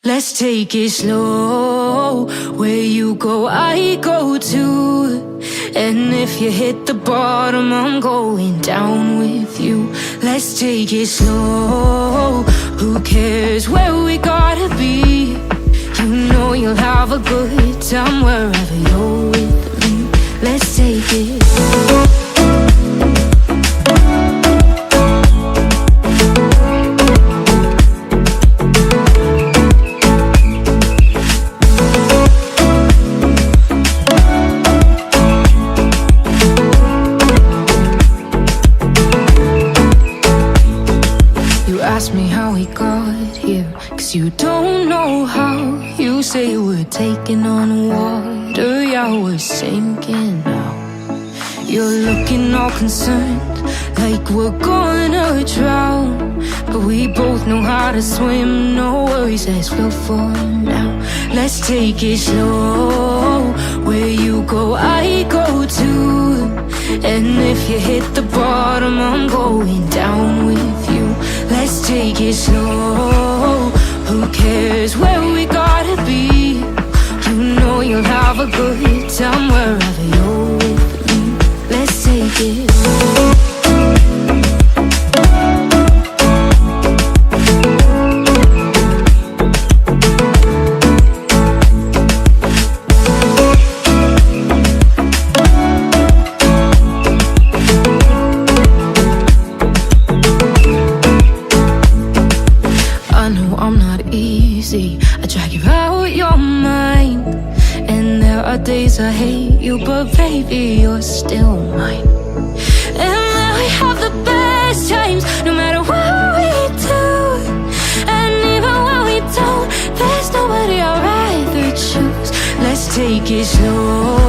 Let's take it slow. Where you go, I go too. And if you hit the bottom, I'm going down with you. Let's take it slow. Who cares where we gotta be? You know you'll have a good time wherever you're with me. Let's take it slow. Ask me how we got here, 'cause you don't know how. You say we're taking on water, yeah, we're sinking now. You're looking all concerned, like we're gonna drown. But we both know how to swim, no worries, let's go for now. Let's take it slow. Where you go, I go too. And if you hit the bottom, I'm going down with you. Let's take it slow. Who cares where we gotta be? You know you'll have a good time wherever you're with me. Let's take it slow. I drag you out your mind, and there are days I hate you, but baby, you're still mine. And then we have the best times, no matter what we do. And even when we don't, there's nobody I'd rather choose. Let's take it slow.